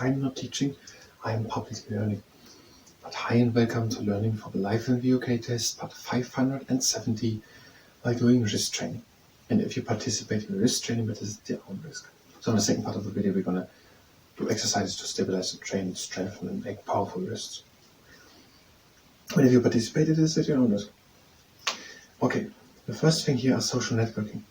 I'm not teaching, I'm publicly learning. But hi and welcome to Learning for the Life in the UK test, part 570, by doing wrist training. And if you participate in wrist training, that is at your own risk. So in the second part of the video, we're going to do exercises to stabilize and train, strengthen, and make powerful wrists. But if you participate, it is at your own risk. Okay, the first thing here are social networking.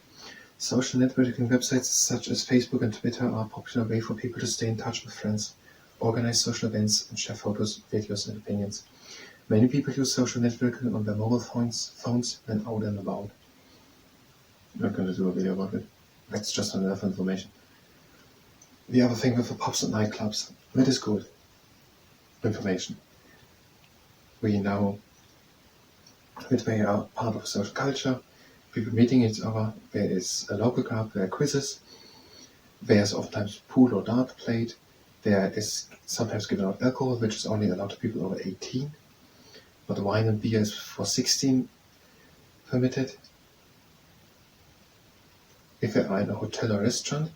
Social networking websites such as Facebook and Twitter are a popular way for people to stay in touch with friends, organize social events, and share photos, videos, and opinions. Many people use social networking on their mobile phones when out and about. I'm not going to do a video about it. That's just enough information. The other thing with the pubs and nightclubs, that is good information. We know that they are part of social culture. People meeting each other. There is a local club, there are quizzes. There's oftentimes pool or dart played. There is sometimes given out alcohol, which is only allowed to people over 18. But wine and beer is for 16 permitted. If they are in a hotel or restaurant,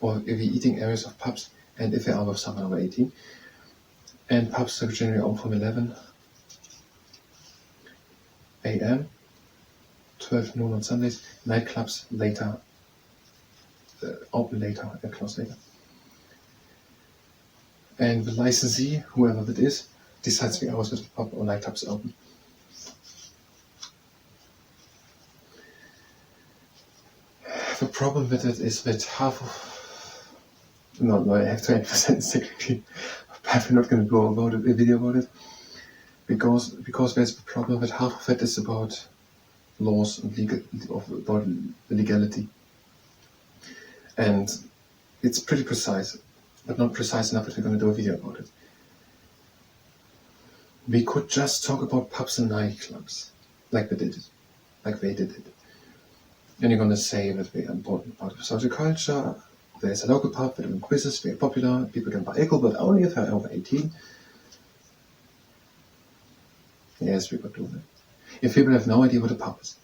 or if you're eating areas of pubs, and if they are with someone over 18. And pubs are generally open from 11 a.m. 12 noon on Sundays. Nightclubs later, open later and close later. And the licensee, whoever that is, decides the hours that the pub or nightclub is open. The problem with it is that half of, no, I have 20% technically, but I'm not going to go about it, a video about it, because there's the problem that half of it is about laws and about legality. And it's pretty precise, but not precise enough that we're going to do a video about it. We could just talk about pubs and nightclubs, like they did it. And you're going to say that they're an important part of social culture. There's a local pub, they're doing quizzes, they're popular, people can buy alcohol, but only if they're over 18. Yes, we could do that. If people have no idea what a pub is.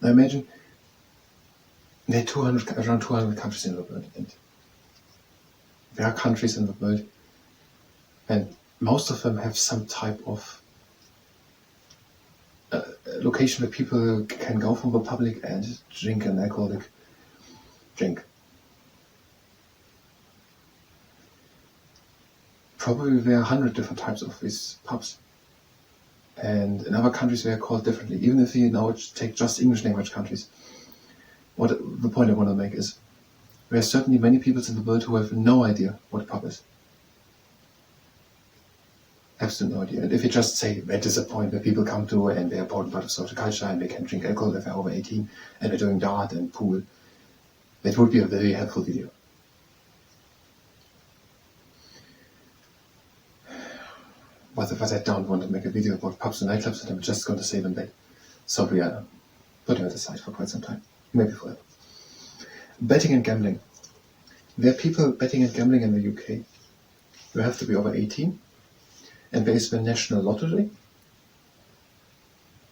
Now imagine there are around 200 countries in the world, and there are countries in the world, and most of them have some type of location where people can go from the public and drink an alcoholic drink. Probably there are 100 different types of these pubs. And in other countries they are called differently, even if you now take just English language countries. The point I want to make is, there are certainly many people in the world who have no idea what a pub is. Absolutely no idea. And if you just say that is a point where people come to and they're important part of social culture and they can drink alcohol if they're over 18 and they're doing dart and pool, that would be a very helpful video. But I don't want to make a video about pubs and nightclubs, and I'm just going to say them that. So we are putting it aside for quite some time, maybe forever. Betting and gambling. There are people betting and gambling in the UK. You have to be over 18, and there is the national lottery,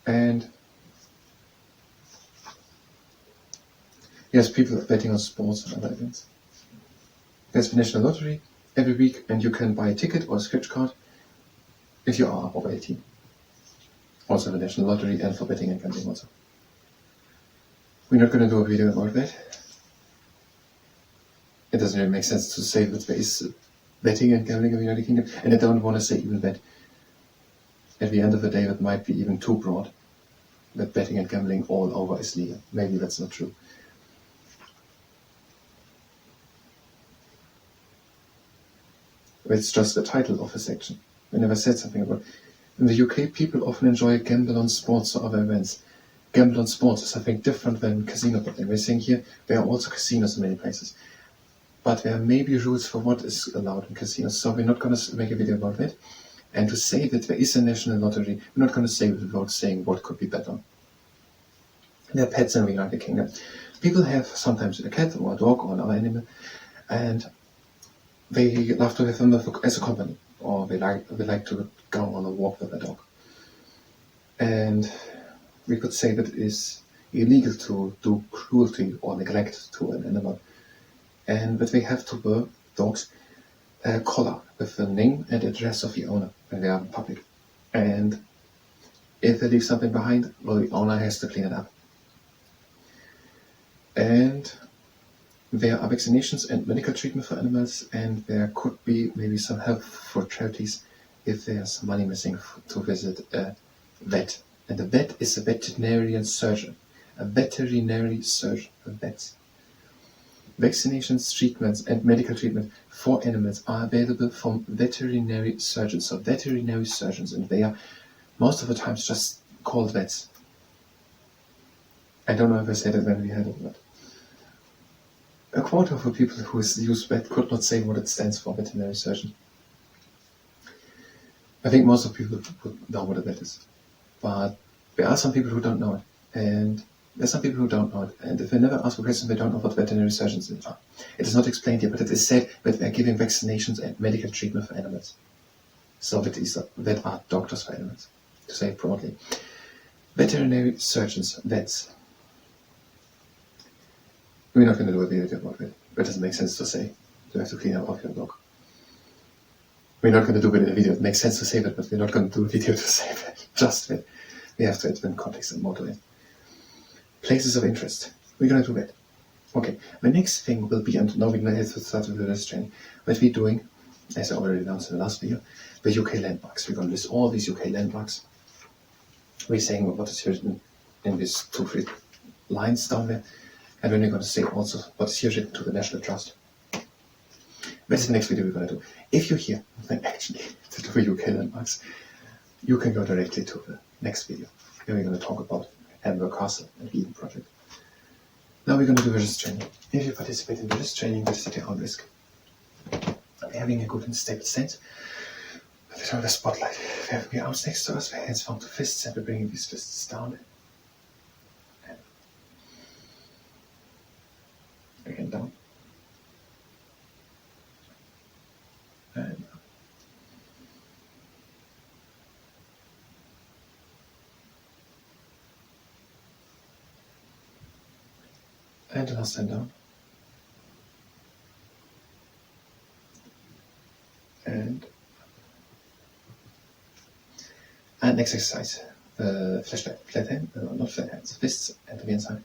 and yes, people are betting on sports and other events. There's the national lottery every week, and you can buy a ticket or a scratch card if you are over 18. Also the national lottery, and for betting and gambling also. We're not going to do a video about that. It doesn't really make sense to say that there is betting and gambling in the United Kingdom, and I don't want to say even that at the end of the day that might be even too broad, that betting and gambling all over is legal. Maybe that's not true. It's just the title of a section. I never said something about it. In the UK, people often enjoy gamble on sports or other events. Gamble on sports is, I think, different than casino betting. We're saying here there are also casinos in many places. But there may be rules for what is allowed in casinos, so we're not going to make a video about that. And to say that there is a national lottery, we're not going to say it without saying what could be better. There are pets in the United Kingdom. People have sometimes a cat or a dog or another animal, and they love to have them as a company, or they like to go on a walk with a dog. And we could say that it is illegal to do cruelty or neglect to an animal, and that they have to work dogs a collar with the name and address of the owner when they are in public. And if they leave something behind, well, the owner has to clean it up. And there are vaccinations and medical treatment for animals, and there could be maybe some help for charities if there's money missing to visit a vet. And a vet is a veterinarian surgeon. A veterinary surgeon, a vet. Vaccinations, treatments, and medical treatment for animals are available from veterinary surgeons. So veterinary surgeons, and they are most of the times just called vets. I don't know if I said it when we had it, but a quarter of the people who use vet could not say what it stands for, veterinary surgeon. I think most of the people would know what a vet is. But there are some people who don't know it. And there's some people who don't know it. And if they never ask a question, they don't know what veterinary surgeons are. It is not explained here, but it is said that they are giving vaccinations and medical treatment for animals. So that are doctors for animals, to say it broadly. Veterinary surgeons, vets. We're not going to do a video about it. That doesn't make sense to say. You have to clean up your dog. We're not going to do it in a video. It makes sense to say that, but we're not going to do a video to say that. Just that. We have to add in context and more to it. Places of interest. We're going to do that. Okay. The next thing will be, and now we're going to start with the list training. What we're doing, as I already announced in the last video, the UK landmarks. We're going to list all these UK landmarks. We're saying what is written in these 2-3 lines down there. And then we're going to say also what is here written to the National Trust. That's the next video we're going to do. If you're here, then actually, to do the UK landmarks, you can go directly to the next video. Here we're going to talk about Edinburgh Castle and the Eden Project. Now we're going to do resist training. If you participate in resist training, that is at your own risk. Having a good and stable stance, with on the spotlight. We have your arms next to us, with hands formed to fists, and we're bringing these fists down. And again down. And the last time down. And next exercise, flashlight, flat hand, not flat hands, fists, and to the inside.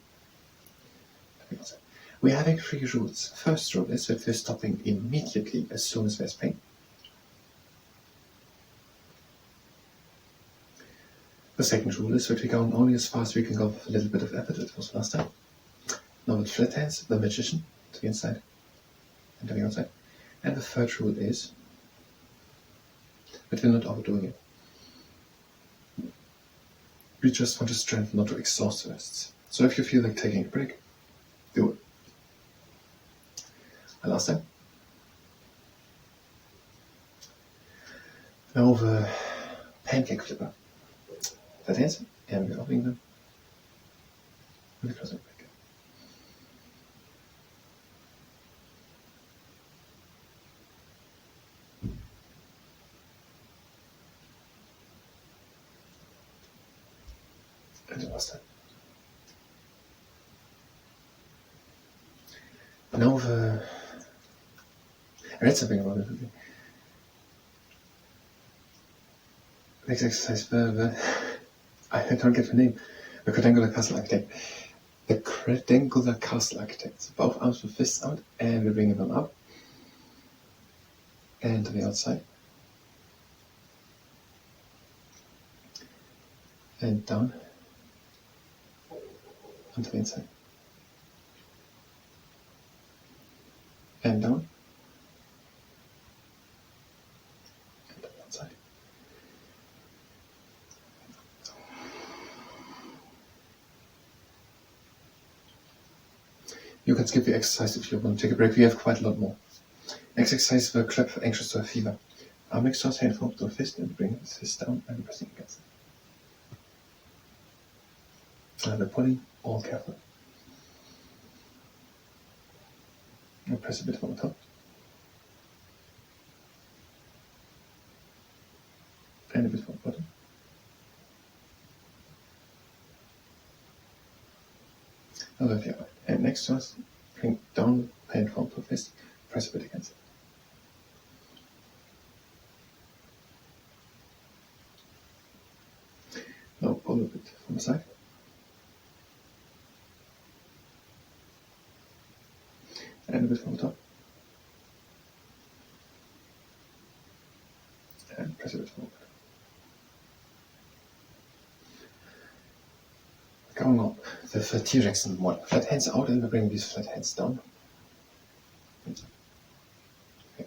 We're having 3 rules. First rule is that we're stopping immediately as soon as there's pain. The second rule is that we're going only as far as we can go with a little bit of effort. It was last time. Now with flat hands, the magician, to the inside and to the outside. And the third rule is that we're not overdoing it. We just want to strengthen, not to exhaust the wrists. So if you feel like taking a break, do it. And last time. Now the pancake flipper. Flat hands, and we're opening them. And we're closing back. And the last time. Now I read something about it. Next exercise, I don't get the name. The quadrangular castle architect. The quadrangular castle architect. So both arms with fists out, and we're bringing them up. And to the outside. And down. And to the inside. And down. And to the outside. You can skip the exercise if you want to take a break. We have quite a lot more. Next exercise, the clap for anxious to a fever. Arm next to us, hand forward to a fist, and bring the fist down and pressing against it. And we're pulling, all careful. And press a bit from the top. And a bit from the bottom. Now left the other. And next to us, bring down, hand forward to a fist, press a bit against it. pull a bit from the side. And a bit from the top. And press a bit forward. Going up the T-Rex and one. Flat hands out and we bring these flat hands down. And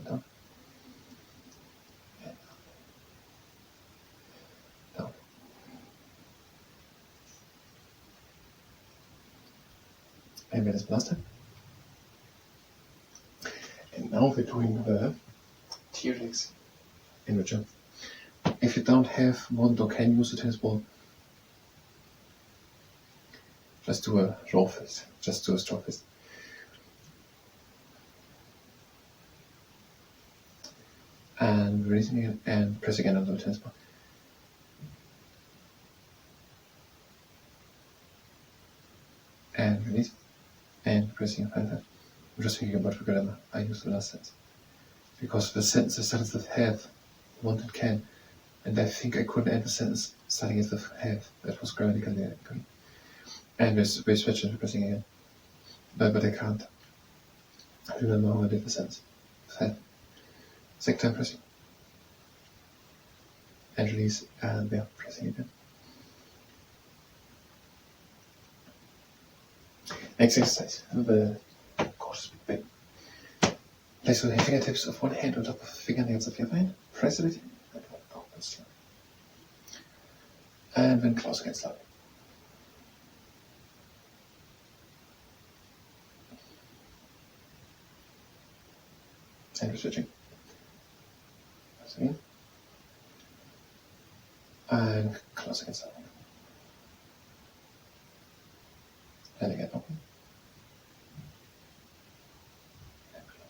down. And down. And where is Blaster? And now we're doing the T-Rex in the jump. If you don't have one or can use a tennis ball, just do a raw fist, just do a strong fist. And releasing it and press again on the tennis ball. And release. And pressing a final. I'm just thinking about the grammar I used the last sentence. Because the sentences started with have, want and can. And I think I couldn't end the sentence starting it with have. That was grammatically incorrect. And we switch into pressing again. But I can't remember how I did the sentence. Have. Second time pressing. And release, and we are pressing again. Next exercise, the course big. Place the fingertips of one hand on top of the fingernails of the other hand. Press it, and open slowly. And then close again slowly. And we're switching. Press again. And close again slowly. And again open. And close.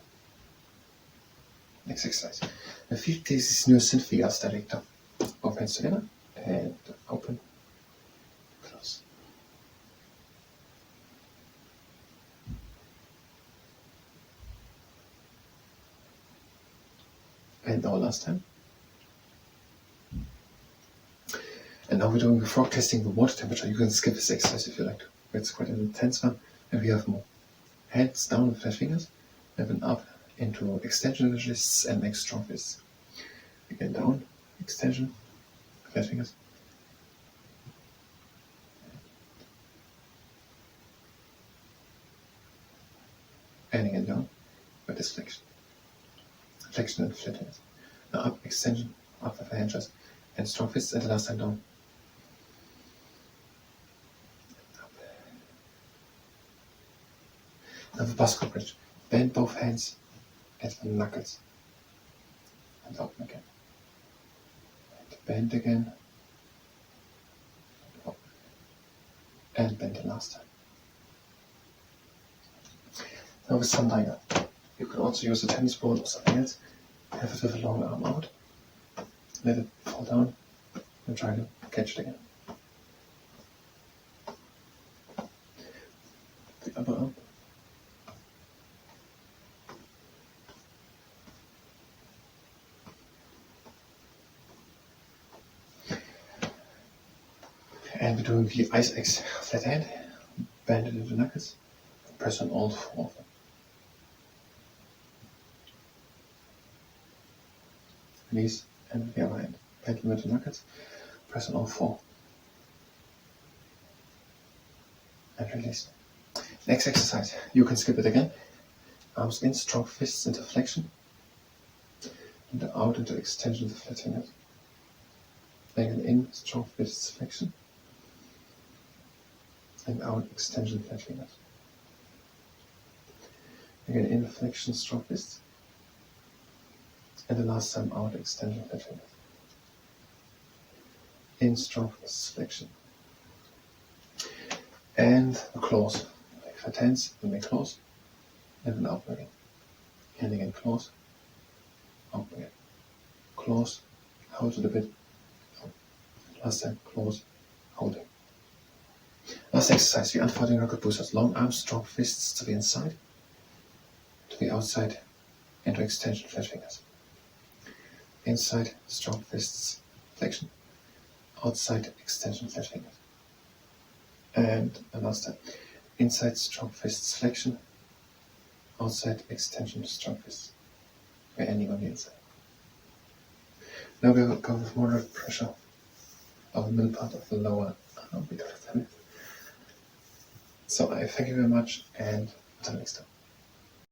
Next exercise. Repeat dieses nur Synthfingers director. Both hands together and open. Close. And our last time. And now we're doing the frog testing the water temperature. You can skip this exercise if you like to. It's quite an intense one. And we have more. Hands down with flat fingers. And then up into extension wrists and make strong fists. Again down, extension, flat fingers. And again down, with this flexion. Flexion and flat fingers. Now up, extension, up with the hand just, and strong fists, and the last time down. Up. Now the bicycle bridge. Bend both hands at the knuckles. And open again. And bend again. And open. And bend the last time. Now with sun liner. You can also use a tennis ball or something else. Have it with a long arm out. Let it fall down and try to catch it again. The upper arm. And we're doing the ice axe flat hand. Bend it into the knuckles. Press on all four of them. Release, and with the other hand. Bend them into the knuckles. Press on all four. And release. Next exercise. You can skip it again. Arms in, strong fists into flexion. And out into extension of the flat fingers. Again in, strong fists, flexion. And out, extension, flat fingers. Again in, flexion, strong fists. And the last time out, extension, flat fingers. In, strong fists, flexion. And close. Make flat hands, and make close. And then open again. And again close. Open again. Close. Hold it a bit. Last time, close. Holding. Last exercise, the unfolding rocket boosters. Long arms, strong fists to the inside, to the outside, into extension, flat fingers. Inside, strong fists, flexion. outside extension flat fingers. And the last time, inside strong fists flexion, outside extension strong fists. We're ending on the inside. Now we will go with moderate pressure of the middle part of the lower arm bit of the hand. So I thank you very much and until next time.